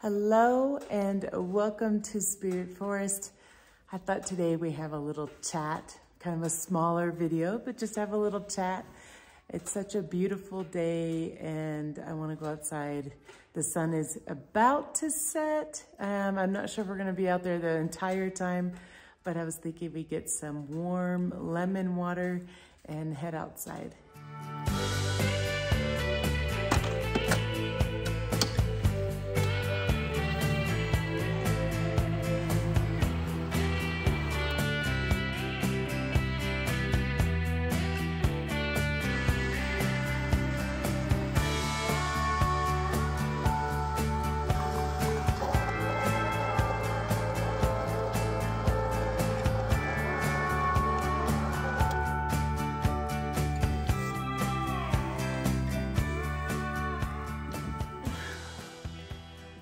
Hello and welcome to Spirit Forest. I thought today we have a little chat, kind of a smaller video, but just have a little chat. It's such a beautiful day and I want to go outside. The sun is about to set. I'm not sure if we're going to be out there the entire time, but I was thinking we get some warm lemon water and head outside.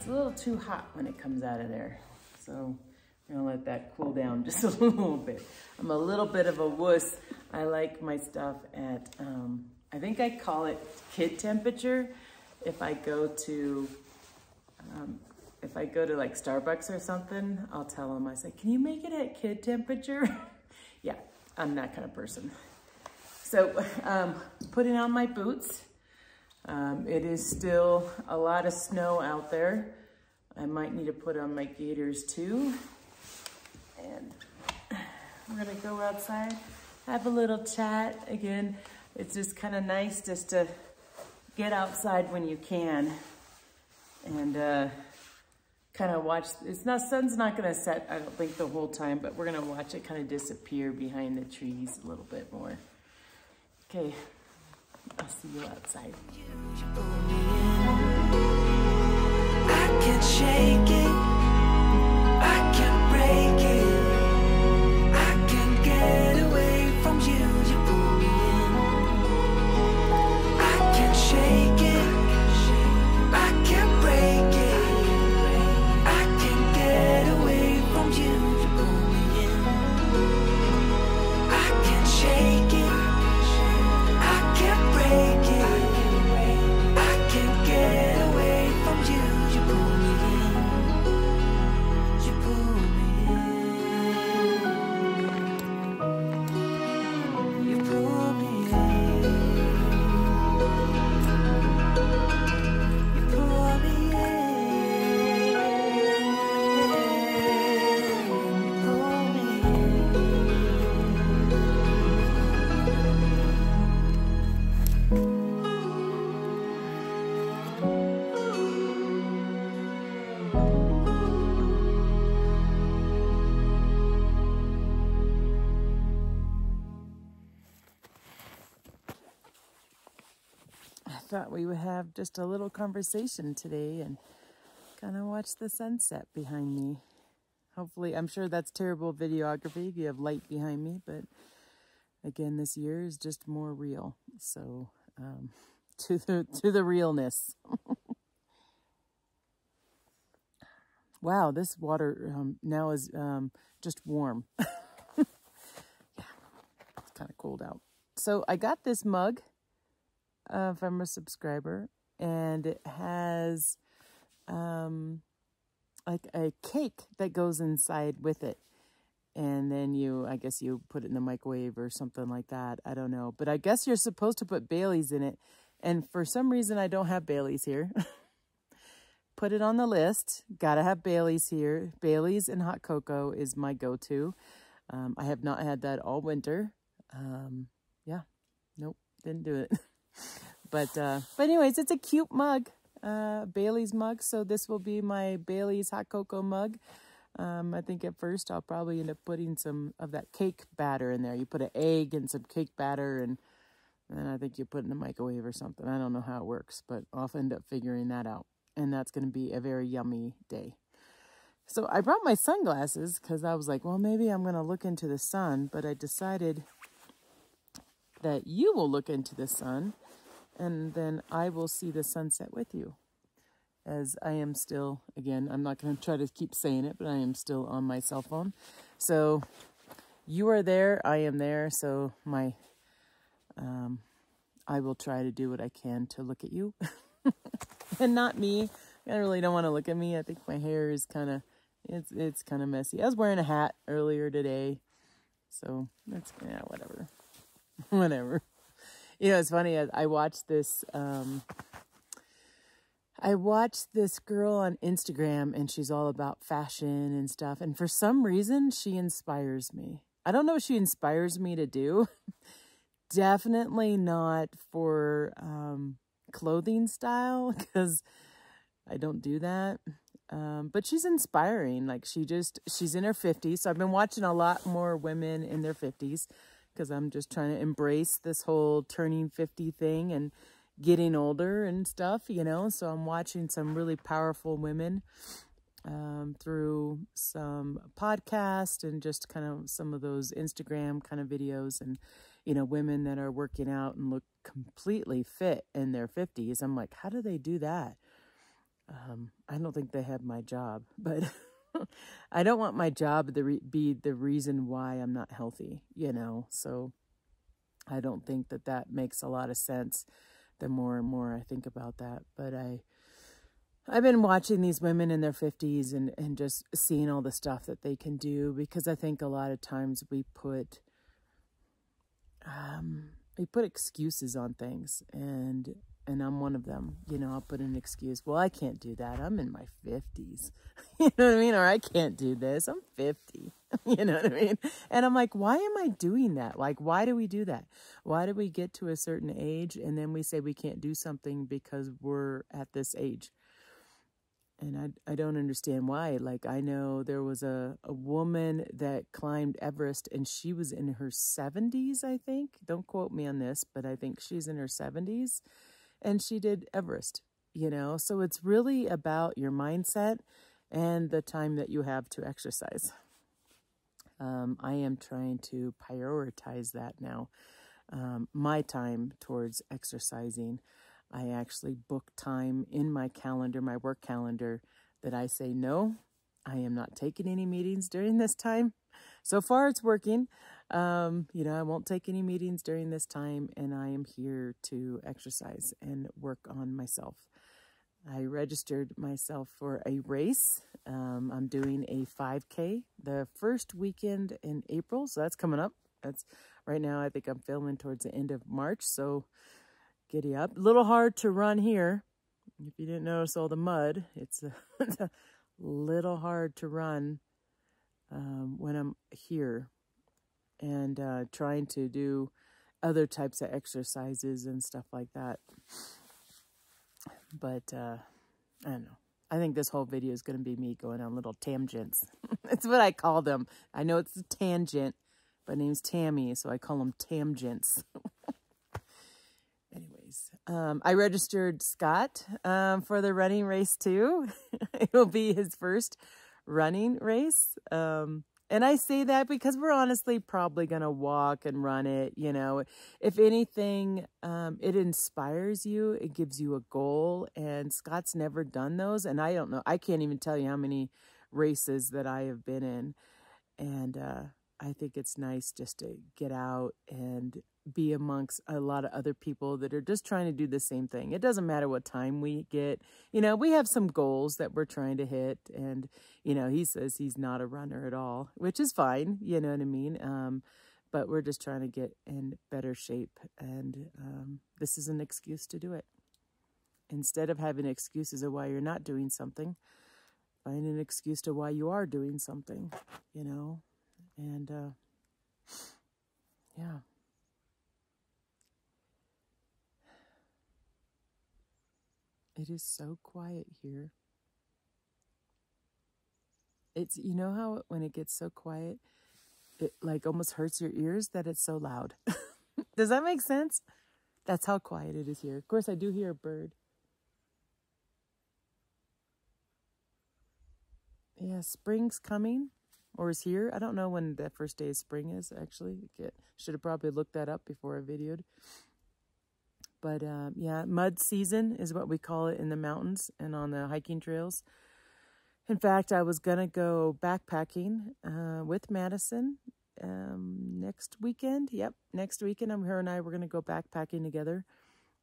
A little too hot when it comes out of there. So I'm gonna let that cool down just a little bit. I'm a little bit of a wuss. I like my stuff at, I think I call it kid temperature. If I go to like Starbucks or something, I'll tell them, I say, can you make it at kid temperature? Yeah, I'm that kind of person. So putting on my boots. It is still a lot of snow out there. I might need to put on my gaiters too. And we're gonna go outside, have a little chat. Again, it's just kind of nice just to get outside when you can and kind of watch. Sun's not gonna set, I don't think, the whole time, but we're gonna watch it kind of disappear behind the trees a little bit more. Okay. I'll see you outside. I can't shake it, I can't break it, I can't get away from you, you pull me in. I can't shake it, I can't break it, I can't get away from you, you pull me in. I can't shake it, I can't break it, I can't get away from you, you pull me in, you pull me in, you pull me in, you pull me in, you pull me I thought we would have just a little conversation today and kind of watch the sunset behind me. Hopefully, I'm sure that's terrible videography if you have light behind me, but again, this year is just more real. So to the realness. Wow, this water now is just warm. Yeah, it's kind of cold out. So I got this mug from a subscriber, and it has like a cake that goes inside with it. And then I guess you put it in the microwave or something like that. I don't know. But I guess you're supposed to put Bailey's in it. And for some reason, I don't have Bailey's here. Put it on the list. Gotta have Bailey's here. Bailey's and hot cocoa is my go-to. I have not had that all winter. Yeah, nope, didn't do it. But anyways, it's a cute mug, Bailey's mug. So this will be my Bailey's hot cocoa mug. I think at first I'll probably end up putting some of that cake batter in there. You put an egg and some cake batter, and then I think you put it in the microwave or something. I don't know how it works, but I'll end up figuring that out. And that's going to be a very yummy day. So I brought my sunglasses because I was like, well, maybe I'm going to look into the sun. But I decided that you will look into the sun, and then I will see the sunset with you. As I am still, again, I'm not going to try to keep saying it, but I am still on my cell phone. So you are there, I am there. So I will try to do what I can to look at you and not me. I really don't want to look at me. I think my hair is kind of, it's kind of messy. I was wearing a hat earlier today, so that's, yeah, whatever. Whatever. You know, it's funny. I watched this girl on Instagram, and she's all about fashion and stuff. And for some reason, she inspires me. I don't know what she inspires me to do. Definitely not for clothing style, because I don't do that. But she's inspiring. Like, she's in her 50s. So I've been watching a lot more women in their 50s, because I'm just trying to embrace this whole turning 50 thing and getting older and stuff, you know. So I'm watching some really powerful women through some podcasts and just kind of some of those Instagram kind of videos, and, you know, women that are working out and look completely fit in their 50s. I'm like, how do they do that? I don't think they have my job, but I don't want my job to be the reason why I'm not healthy, you know. So I don't think that makes a lot of sense the more and more I think about that. But I've been watching these women in their 50s and just seeing all the stuff that they can do, because I think a lot of times we put excuses on things, and I'm one of them. You know, I'll put an excuse. Well, I can't do that. I'm in my 50s. You know what I mean? Or I can't do this. I'm 50. You know what I mean? And I'm like, why am I doing that? Like, why do we do that? Why do we get to a certain age and then we say we can't do something because we're at this age? And I don't understand why. Like, I know there was a woman that climbed Everest, and she was in her 70s, I think. Don't quote me on this, but I think she's in her 70s. And she did Everest, you know. So it's really about your mindset and the time that you have to exercise. I am trying to prioritize that now. My time towards exercising. I actually book time in my calendar, my work calendar, that I say, no, I am not taking any meetings during this time. So far it's working. You know, I won't take any meetings during this time, and I am here to exercise and work on myself. I registered myself for a race. I'm doing a 5K the first weekend in April, so that's coming up. That's right now. I think I'm filming towards the end of March, so giddy up. A little hard to run here. If you didn't notice all the mud, it's a little hard to run when I'm here, and trying to do other types of exercises and stuff like that. But I don't know. I think this whole video is going to be me going on little tangents. It's what I call them. I know it's a tangent, but my name's Tammy, so I call them tangents. Anyways, I registered Scott for the running race too. It will be his first running race. And I say that because we're honestly probably going to walk and run it. You know, if anything, it inspires you. It gives you a goal. And Scott's never done those. And I don't know. I can't even tell you how many races that I have been in. And I think it's nice just to get out and be amongst a lot of other people that are just trying to do the same thing. It doesn't matter what time we get. You know, we have some goals that we're trying to hit. And, you know, he says he's not a runner at all, which is fine. You know what I mean? But we're just trying to get in better shape. And this is an excuse to do it. Instead of having excuses of why you're not doing something, find an excuse to why you are doing something, you know? And, yeah. It is so quiet here. It's, you know how when it gets so quiet, it like almost hurts your ears that it's so loud. Does that make sense? That's how quiet it is here. Of course, I do hear a bird. Yeah, spring's coming or is here. I don't know when the first day of spring is, actually. Should have probably looked that up before I videoed. But, yeah, mud season is what we call it in the mountains and on the hiking trails. In fact, I was going to go backpacking with Madison next weekend. Yep, next weekend. Her and I were going to go backpacking together.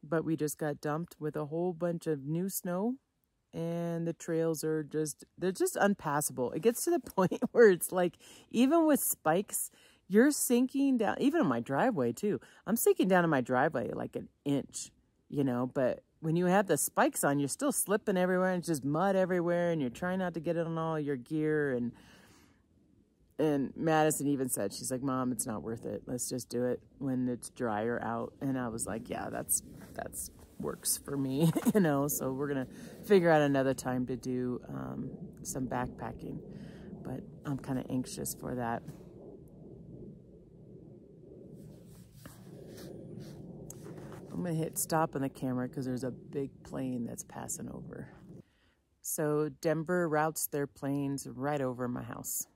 But we just got dumped with a whole bunch of new snow. and the trails are they're just unpassable. It gets to the point where it's like, even with spikes, you're sinking down, even on my driveway too. I'm sinking down in my driveway like an inch, you know, but when you have the spikes on, you're still slipping everywhere, and it's just mud everywhere, and you're trying not to get it on all your gear. And Madison even said, she's like, Mom, it's not worth it. Let's just do it when it's drier out. And I was like, yeah, that's works for me, you know. So we're gonna figure out another time to do some backpacking, but I'm kind of anxious for that. I'm gonna hit stop on the camera because there's a big plane that's passing over. So Denver routes their planes right over my house.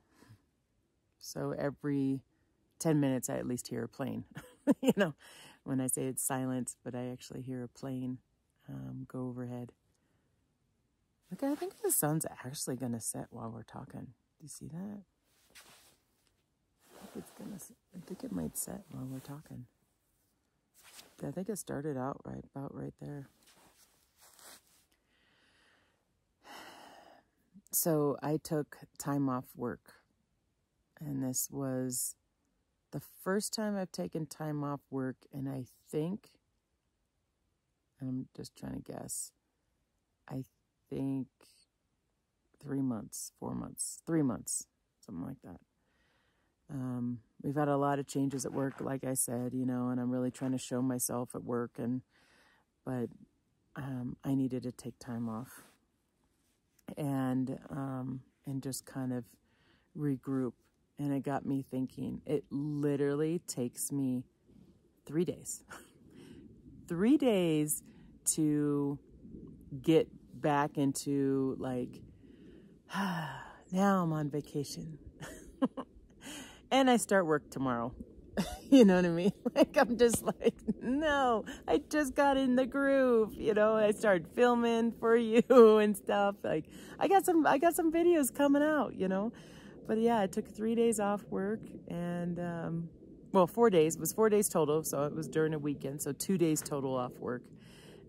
So every 10 minutes, I at least hear a plane. You know, when I say it's silent, but I actually hear a plane go overhead. Okay, I think the sun's actually going to set while we're talking. Do you see that? I think it might set while we're talking. I think it started out about right there. So I took time off work. And this was the first time I've taken time off work, and I think, I'm just trying to guess, I think 3 months, 4 months, 3 months, something like that. We've had a lot of changes at work, like I said, you know, and I'm really trying to show myself at work, but I needed to take time off and just kind of regroup. And it got me thinking, it literally takes me 3 days. 3 days to get back into like, now I'm on vacation. And I start work tomorrow. You know what I mean? Like, I'm just like, no, I just got in the groove. You know, I started filming for you and stuff. Like, I got some videos coming out, you know. But yeah, I took 3 days off work, and well, 4 days. It was 4 days total, so it was during a weekend, so 2 days total off work.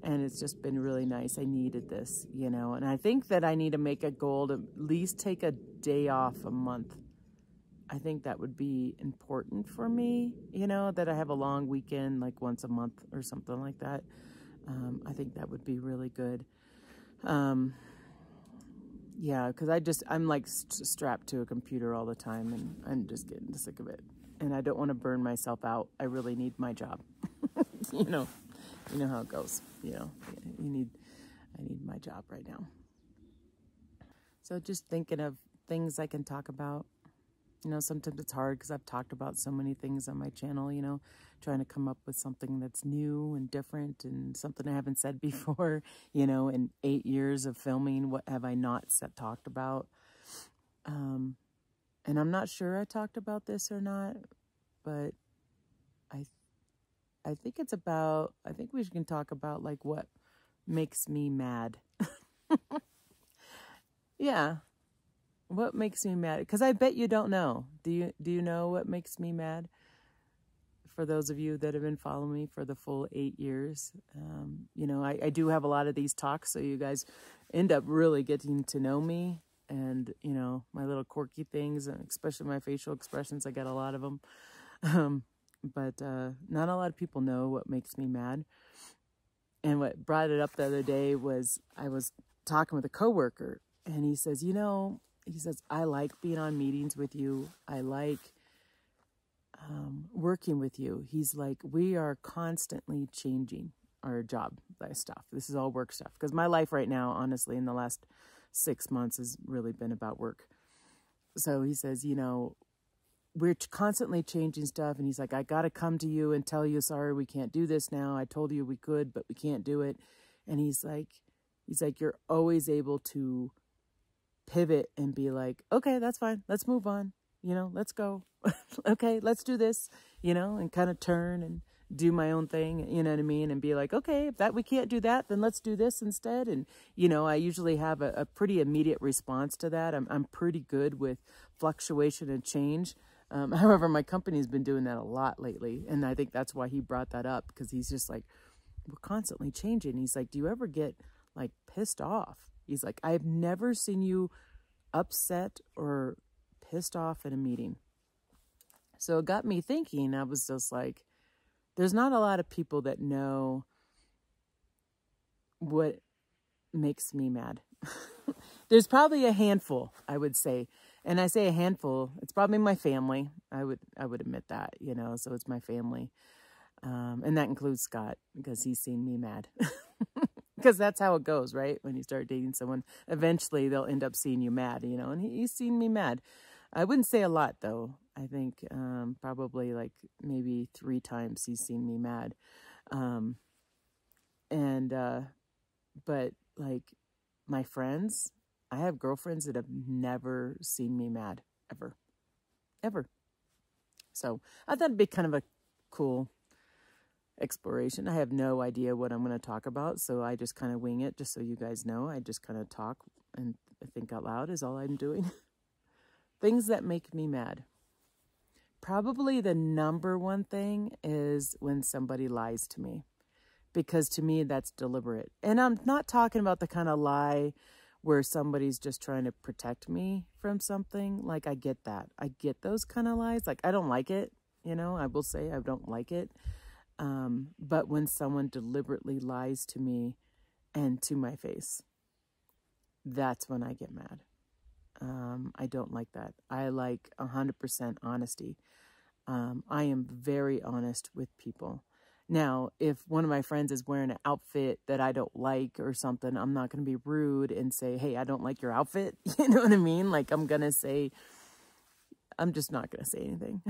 And it's just been really nice. I needed this, you know, and I think that I need to make a goal to at least take a day off a month. I think that would be important for me, you know, that I have a long weekend, like once a month or something like that. I think that would be really good. Yeah, because I'm like strapped to a computer all the time, and I'm just getting sick of it. And I don't want to burn myself out. I really need my job. You know how it goes. You know, I need my job right now. So just thinking of things I can talk about. You know, sometimes it's hard because I've talked about so many things on my channel, you know, trying to come up with something that's new and different and something I haven't said before. You know, in 8 years of filming, what have I not talked about? And I'm not sure I talked about this or not, but I think it's about, I think we can talk about like what makes me mad. Yeah. What makes me mad? Because I bet you don't know. Do you know what makes me mad? For those of you that have been following me for the full 8 years, you know, I do have a lot of these talks, so you guys end up really getting to know me and, you know, my little quirky things, especially my facial expressions. I got a lot of them. But not a lot of people know what makes me mad. And what brought it up the other day was I was talking with a coworker, and he says, you know, he says, I like being on meetings with you. I like working with you. He's like, we are constantly changing our job stuff. This is all work stuff. Because my life right now, honestly, in the last 6 months has really been about work. So he says, you know, we're constantly changing stuff. And he's like, I got to come to you and tell you, sorry, we can't do this now. I told you we could, but we can't do it. And he's like, you're always able to pivot and be like, okay, that's fine. Let's move on. You know, let's go. Okay, let's do this, you know, and kind of turn and do my own thing, you know what I mean? And be like, okay, if that we can't do that, then let's do this instead. And, you know, I usually have a pretty immediate response to that. I'm pretty good with fluctuation and change. However, my company's been doing that a lot lately. And I think that's why he brought that up, because he's just like, we're constantly changing. He's like, do you ever get like pissed off? He's like, I've never seen you upset or pissed off in a meeting. So it got me thinking. I was just like, there's not a lot of people that know what makes me mad. There's probably a handful, I would say. And I say a handful, it's probably my family. I would admit that, you know, so it's my family. And that includes Scott, because he's seen me mad. Because that's how it goes, right? When you start dating someone, eventually they'll end up seeing you mad, you know, and he's seen me mad. I wouldn't say a lot, though. I think probably like maybe 3 times he's seen me mad. But like my friends, I have girlfriends that have never seen me mad, ever. Ever. So I thought it'd be kind of a cool exploration. I have no idea what I'm going to talk about, so I just kind of wing it, just so you guys know. I just kind of talk and think out loud is all I'm doing. Things that make me mad. Probably the number one thing is when somebody lies to me, because to me that's deliberate. And I'm not talking about the kind of lie where somebody's just trying to protect me from something. Like, I get that. I get those kind of lies. Like, I don't like it, you know, I will say I don't like it. But when someone deliberately lies to me and to my face, that's when I get mad. I don't like that. I like 100% honesty. I am very honest with people. Now, if one of my friends is wearing an outfit that I don't like or something, I'm not going to be rude and say, hey, I don't like your outfit. You know what I mean? Like, I'm just not going to say anything.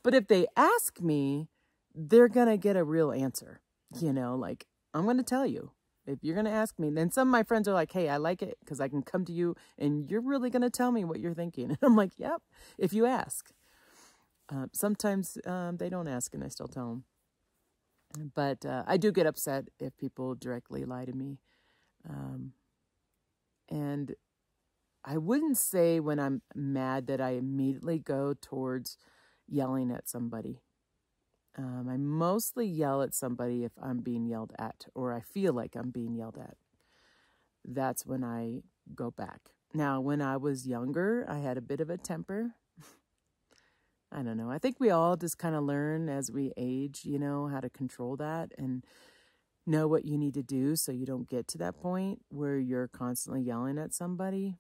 But if they ask me, they're going to get a real answer. You know, like, I'm going to tell you. If you're going to ask me, then some of my friends are like, hey, I like it because I can come to you and you're really going to tell me what you're thinking. And I'm like, yep, if you ask. Sometimes they don't ask and I still tell them. But I do get upset if people directly lie to me. And I wouldn't say when I'm mad that I immediately go towards yelling at somebody. I mostly yell at somebody if I'm being yelled at, or I feel like I'm being yelled at. That's when I go back. Now, when I was younger, I had a bit of a temper. I don't know. I think we all just kind of learn as we age, you know, how to control that and know what you need to do so you don't get to that point where you're constantly yelling at somebody.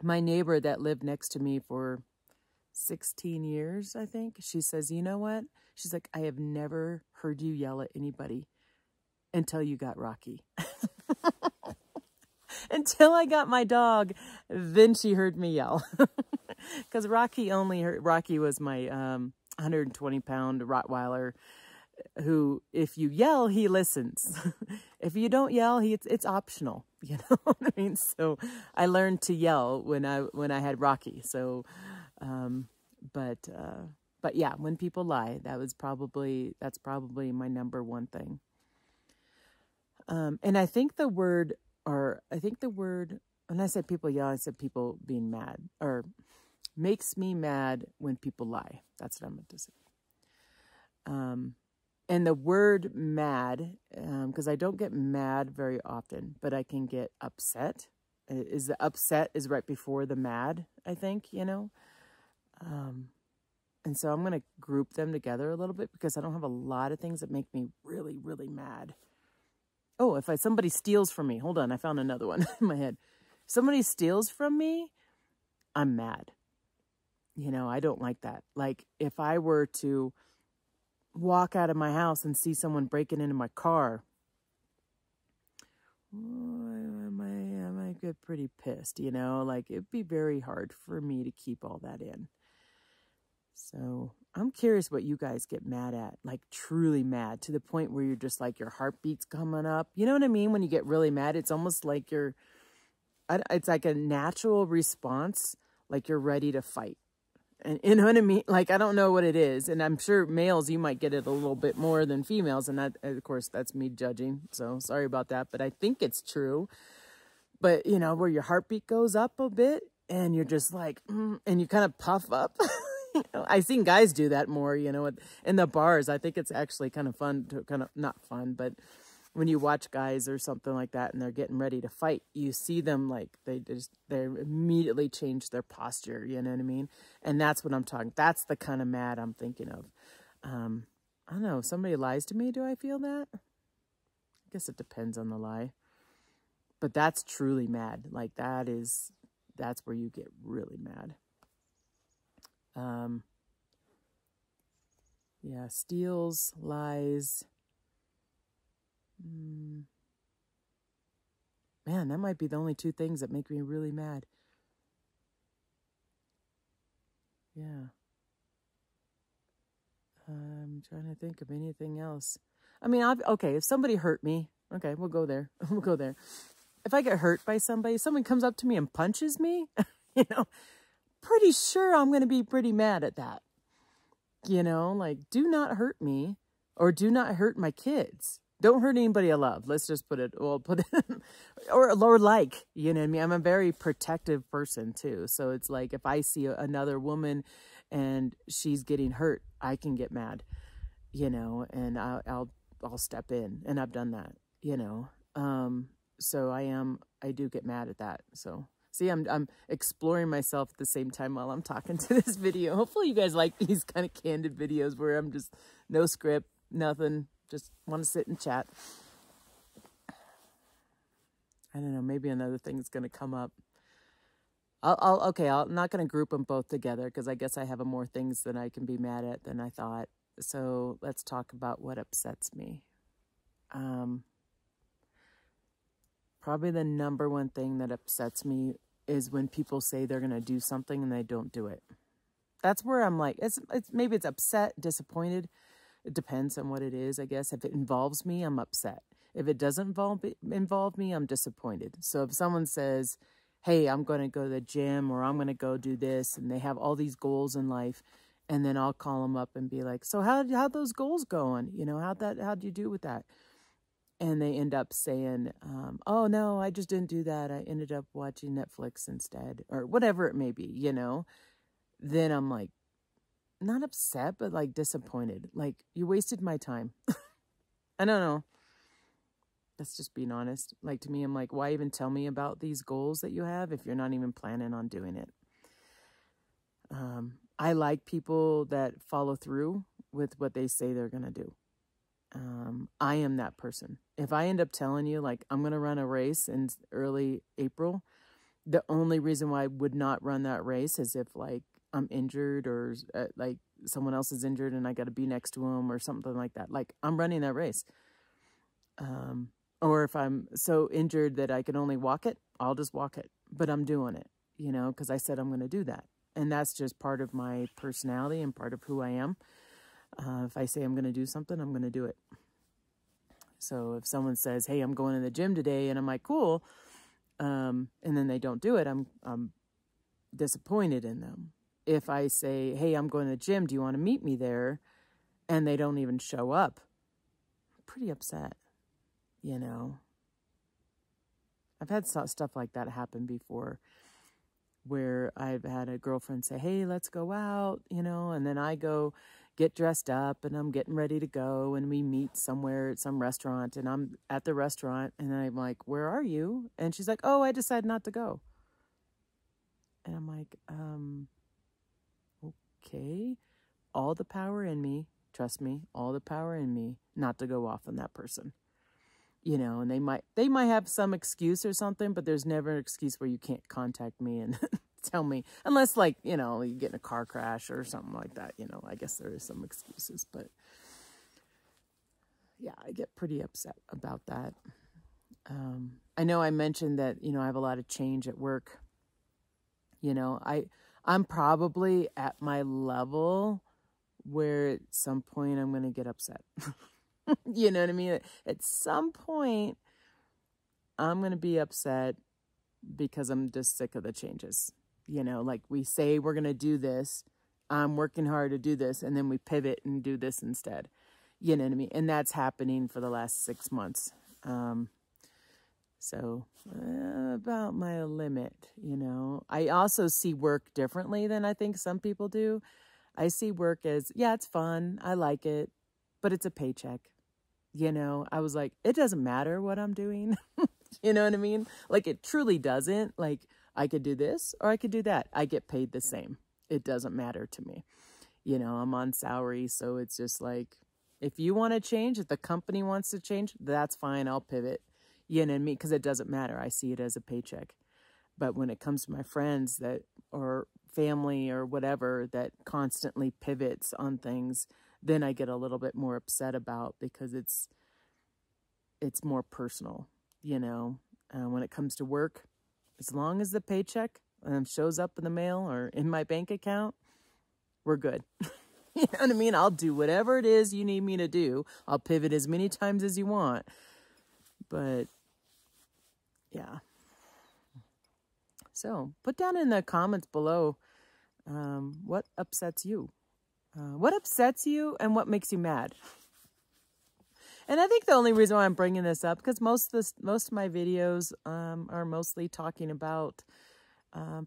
My neighbor that lived next to me for 16 years, I think, she says, you know what? She's like, I have never heard you yell at anybody until you got Rocky. Until I got my dog, then she heard me yell. Because Rocky was my 120-pound Rottweiler who, if you yell, he listens. If you don't yell, it's optional. You know what I mean? So I learned to yell when I had Rocky. So, but yeah, when people lie, that's probably my number one thing. And I think the word, when I said people yell, I said people being mad, or makes me mad when people lie. That's what I meant to say. And the word mad, because I don't get mad very often, but I can get upset. Is the upset is right before the mad, I think, you know. And so I'm going to group them together a little bit because I don't have a lot of things that make me really, really mad. Oh, if somebody steals from me. Hold on, I found another one in my head. If somebody steals from me, I'm mad. You know, I don't like that. Like, if I were to walk out of my house and see someone breaking into my car, I might get pretty pissed, you know? Like, it'd be very hard for me to keep all that in. So I'm curious what you guys get mad at, like truly mad, to the point where you're just like, your heartbeat's coming up. You know what I mean? When you get really mad, it's almost like it's like a natural response, like you're ready to fight. And you know what I mean? Like, I don't know what it is. And I'm sure males, you might get it a little bit more than females. And that, of course, that's me judging. So sorry about that. But I think it's true. But, you know, where your heartbeat goes up a bit and you're just like, and you kind of puff up. You know, I've seen guys do that more, you know, in the bars. I think it's actually kind of fun to not fun, but when you watch guys or something like that and they're getting ready to fight, you see them like they immediately change their posture, you know what I mean? And that's what I'm talking. That's the kind of mad I'm thinking of. I don't know, if somebody lies to me, do I feel that? I guess it depends on the lie. But that's truly mad. Like that's where you get really mad. Yeah, steals, lies. Man, that might be the only two things that make me really mad. Yeah. I'm trying to think of anything else. I mean, okay, if somebody hurt me, okay, we'll go there. We'll go there. If I get hurt by somebody, someone comes up to me and punches me, pretty sure I'm going to be pretty mad at that. Like, do not hurt me or do not hurt my kids. Don't hurt anybody I love. Let's just put it, or like, you know what I mean? I'm a very protective person too. So it's like, if I see another woman and she's getting hurt, I can get mad, and I'll step in, and I've done that, so I do get mad at that. So see, I'm exploring myself at the same time while I'm talking to this video. Hopefully you guys like these kind of candid videos where I'm just no script, nothing. Just want to sit and chat. I don't know. Maybe another thing is going to come up. I'm not going to group them both together because I guess I have more things that I can be mad at than I thought. So let's talk about what upsets me. Probably the number one thing that upsets me is when people say they're going to do something and they don't do it. That's where I'm like, maybe it's upset, disappointed. It depends on what it is, I guess. If it involves me, I'm upset. If it doesn't involve me, I'm disappointed. So if someone says, hey, I'm going to go to the gym or I'm going to go do this, and they have all these goals in life, and then I'll call them up and be like, so how'd those goals going? How'd you do with that? And they end up saying, oh, no, I just didn't do that. I ended up watching Netflix instead, or whatever it may be, Then I'm like, not upset, but like disappointed. Like, you wasted my time. I don't know. That's just being honest. Like, to me, I'm like, why even tell me about these goals that you have if you're not even planning on doing it? I like people that follow through with what they say they're going to do. I am that person. If I end up telling you, like, I'm going to run a race in early April, the only reason why I would not run that race is if, like, I'm injured or like someone else is injured and I got to be next to them or something like that. Like, I'm running that race. Or if I'm so injured that I can only walk it, I'll just walk it. But I'm doing it, because I said I'm going to do that. And that's just part of my personality and part of who I am. If I say I'm going to do something, I'm going to do it. So if someone says, hey, I'm going to the gym today, and I'm like, cool. And then they don't do it, I'm disappointed in them. If I say, hey, I'm going to the gym, do you want to meet me there? And they don't even show up, I'm pretty upset, I've had stuff like that happen before where I've had a girlfriend say, hey, let's go out, and then I go get dressed up and I'm getting ready to go and we meet somewhere at some restaurant and I'm at the restaurant and I'm like, where are you? And she's like, oh, I decided not to go. And I'm like, okay, all the power in me, trust me, all the power in me not to go off on that person, and they might have some excuse or something, but there's never an excuse where you can't contact me and tell me, unless like, you get in a car crash or something like that, I guess there is some excuses, but yeah, I get pretty upset about that. I know I mentioned that, I have a lot of change at work. I'm probably at my level where at some point I'm going to get upset. You know what I mean? At some point, I'm going to be upset because I'm just sick of the changes. Like we say we're going to do this. I'm working hard to do this. And then we pivot and do this instead. You know what I mean? And that's happening for the last 6 months. So about my limit, I also see work differently than I think some people do. I see work as, yeah, it's fun. I like it, but it's a paycheck. You know, I was like, it doesn't matter what I'm doing. You know what I mean? Like, it truly doesn't. Like, I could do this or I could do that. I get paid the same. It doesn't matter to me. You know, I'm on salary, so it's just like, if you want to change, if the company wants to change, that's fine. I'll pivot. You know what I mean? Because it doesn't matter. I see it as a paycheck. But when it comes to my friends that, or family or whatever, that constantly pivots on things, then I get a little bit more upset about, because it's more personal, you know. When it comes to work, as long as the paycheck shows up in the mail or in my bank account, we're good. You know what I mean? I'll do whatever it is you need me to do. I'll pivot as many times as you want. But yeah. So put down in the comments below, what upsets you? What upsets you and what makes you mad? And I think the only reason why I'm bringing this up, because most of my videos are mostly talking about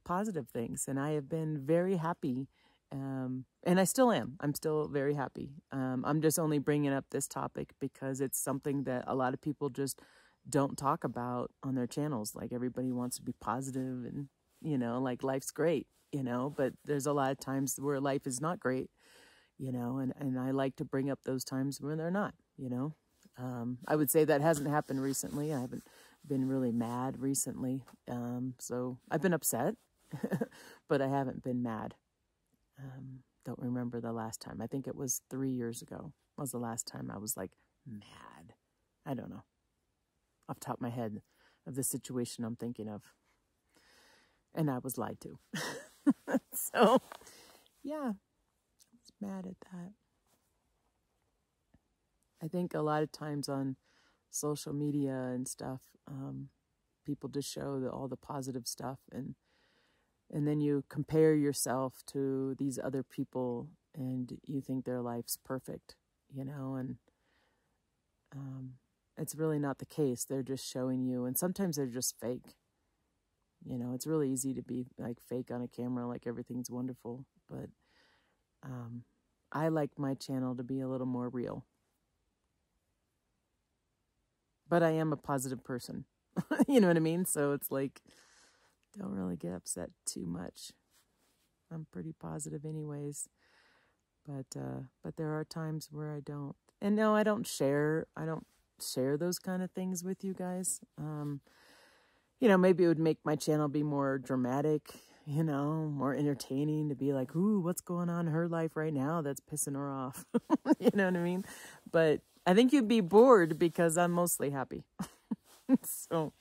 positive things, and I have been very happy, and I still am. I'm still very happy. I'm just only bringing up this topic because it's something that a lot of people just don't talk about on their channels. Like, everybody wants to be positive and, you know, like, life's great, you know, but there's a lot of times where life is not great, you know, and I like to bring up those times when they're not, you know. I would say that hasn't happened recently. I haven't been really mad recently. So I've been upset, but I haven't been mad. Don't remember the last time. I think it was 3 years ago was the last time I was like mad. I don't know. Off the top of my head of the situation I'm thinking of. And I was lied to. So, yeah, I was mad at that. I think a lot of times on social media and stuff, people just show all the positive stuff, and then you compare yourself to these other people, and you think their life's perfect, you know, and it's really not the case. They're just showing you, and sometimes they're just fake. You know, it's really easy to be like fake on a camera, like everything's wonderful, but I like my channel to be a little more real. But I am a positive person. You know what I mean? So it's like, don't really get upset too much. I'm pretty positive anyways. But there are times where I don't. And no, I don't share those kind of things with you guys. You know, maybe it would make my channel be more dramatic, you know, more entertaining, to be like, ooh, what's going on in her life right now that's pissing her off? You know what I mean? But I think you'd be bored because I'm mostly happy. So,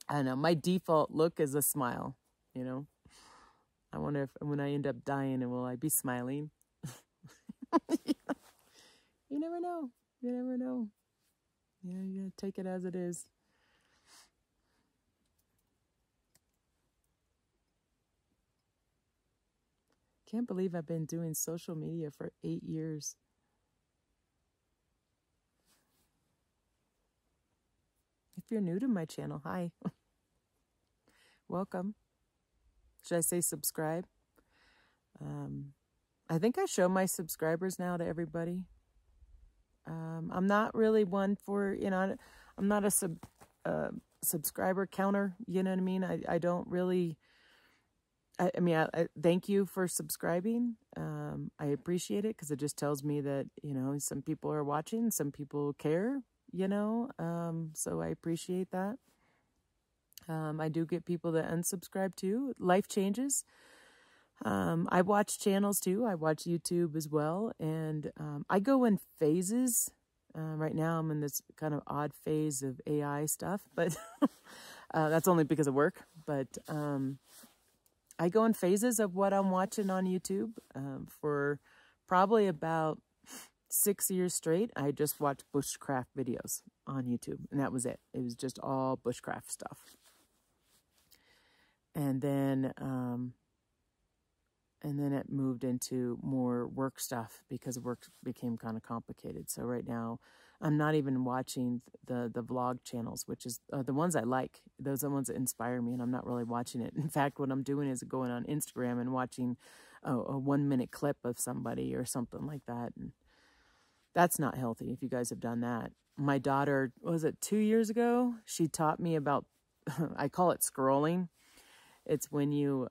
I don't know. My default look is a smile, you know. I wonder if when I end up dying, will I be smiling? You never know. You never know. Yeah, you gotta take it as it is. Can't believe I've been doing social media for 8 years. If you're new to my channel, hi. Welcome. Should I say subscribe? I think I show my subscribers now to everybody. I'm not really one for, you know, I'm not a subscriber counter, you know what I mean? I don't really, I mean, I thank you for subscribing. I appreciate it because it just tells me that, you know, some people are watching, some people care, you know, so I appreciate that. I do get people that unsubscribe too. Life changes. I watch channels too. I watch YouTube as well. And I go in phases. Right now I'm in this kind of odd phase of AI stuff, but that's only because of work. But I go in phases of what I'm watching on YouTube. For probably about 6 years straight, I just watched bushcraft videos on YouTube, and that was it. It was just all bushcraft stuff. And then it moved into more work stuff because work became kind of complicated. So right now, I'm not even watching the vlog channels, which is the ones I like. Those are the ones that inspire me, and I'm not really watching it. In fact, what I'm doing is going on Instagram and watching a 1-minute clip of somebody or something like that. And That's not healthy if you guys have done that. My daughter, was it 2 years ago? She taught me about, I call it scrolling. It's when you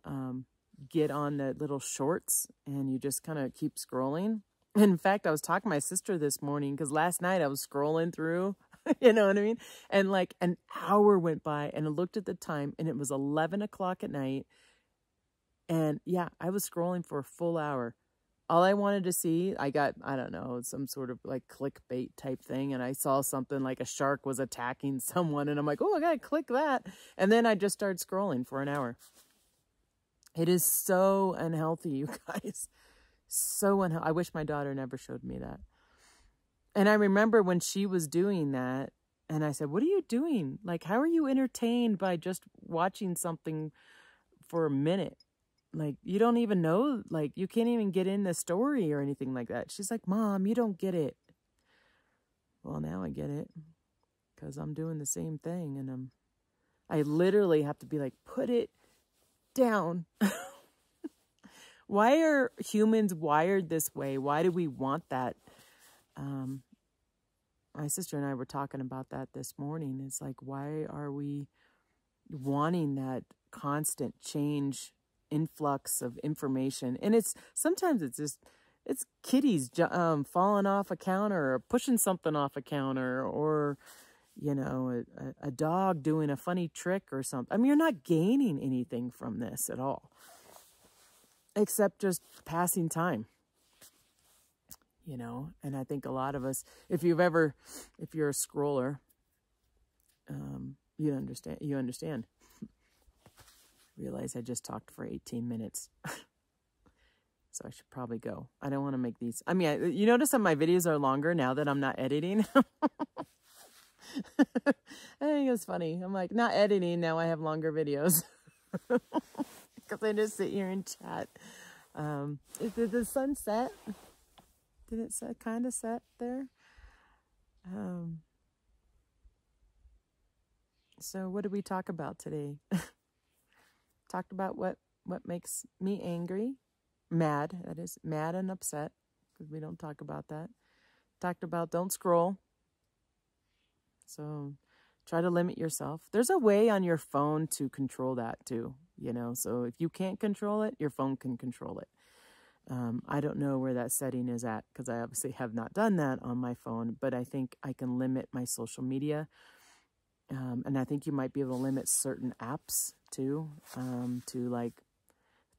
get on the little shorts and you just kind of keep scrolling. In fact, I was talking to my sister this morning because last night I was scrolling through, you know what I mean? And like an hour went by and I looked at the time and it was 11 o'clock at night. And yeah, I was scrolling for a full hour. All I wanted to see, I got, I don't know, some sort of like clickbait type thing. And I saw something like a shark was attacking someone. And I'm like, oh, I got to click that. And then I just started scrolling for an hour. It is so unhealthy, you guys. So unhealthy. I wish my daughter never showed me that. And I remember when she was doing that, and I said, what are you doing? Like, how are you entertained by just watching something for a minute? Like, you don't even know, like, you can't even get in the story or anything like that. She's like, Mom, you don't get it. Well, now I get it because I'm doing the same thing. And I literally have to be like, put it down. Why are humans wired this way? Why do we want that? My sister and I were talking about that this morning. It's like, why are we wanting that constant change, influx of information? And sometimes it's just, it's kitties falling off a counter or pushing something off a counter, or, you know, a dog doing a funny trick or something. I mean, you're not gaining anything from this at all, except just passing time, you know. And I think a lot of us, if you're a scroller, you understand. Realize I just talked for 18 minutes. So I should probably go. I don't want to make these. I mean, you notice that my videos are longer now that I'm not editing. I think it's funny. I'm like, not editing, now I have longer videos. Because I just sit here and chat. Did the sun set? Did it kind of set there? So what did we talk about today? Talked about what makes me angry. Mad, that is, mad and upset. Because we don't talk about that. Talked about don't scroll. So try to limit yourself. There's a way on your phone to control that too, you know. So if you can't control it, your phone can control it. I don't know where that setting is at because I obviously have not done that on my phone, but I think I can limit my social media. And I think you might be able to limit certain apps too, to like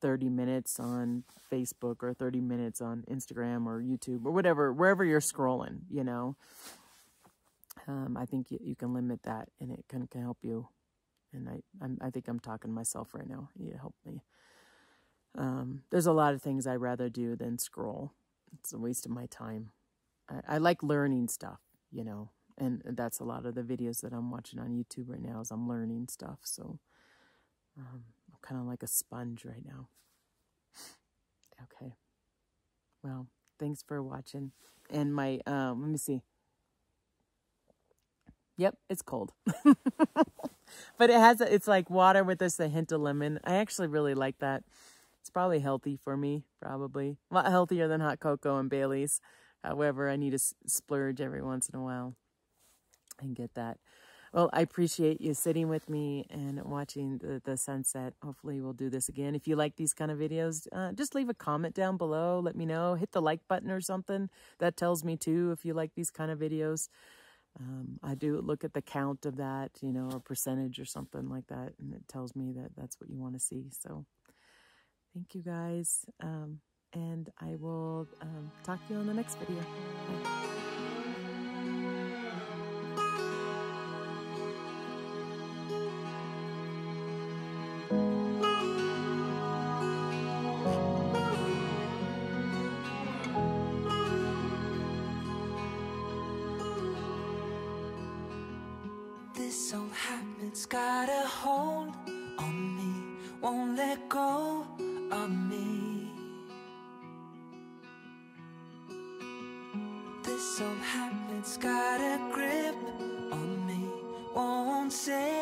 30 minutes on Facebook or 30 minutes on Instagram or YouTube or whatever, wherever you're scrolling, you know. I think you can limit that, and it can help you. And I think I'm talking to myself right now. You help me. There's a lot of things I'd rather do than scroll. It's a waste of my time. I like learning stuff, you know, and that's a lot of the videos that I'm watching on YouTube right now is I'm learning stuff. So I'm kind of like a sponge right now. Okay. Well, thanks for watching. And my, let me see. Yep, it's cold. But it's like water with a hint of lemon. I actually really like that. It's probably healthy for me, probably. A lot healthier than hot cocoa and Bailey's. However, I need to splurge every once in a while and get that. Well, I appreciate you sitting with me and watching the sunset. Hopefully we'll do this again. If you like these kind of videos, just leave a comment down below. Let me know. Hit the like button or something. That tells me too if you like these kind of videos. I do look at the count of that, you know, or percentage or something like that. And it tells me that that's what you want to see. So thank you guys. And I will talk to you on the next video. Bye. This old habit's got a hold on me, won't let go of me. This old habit's got a grip on me, won't say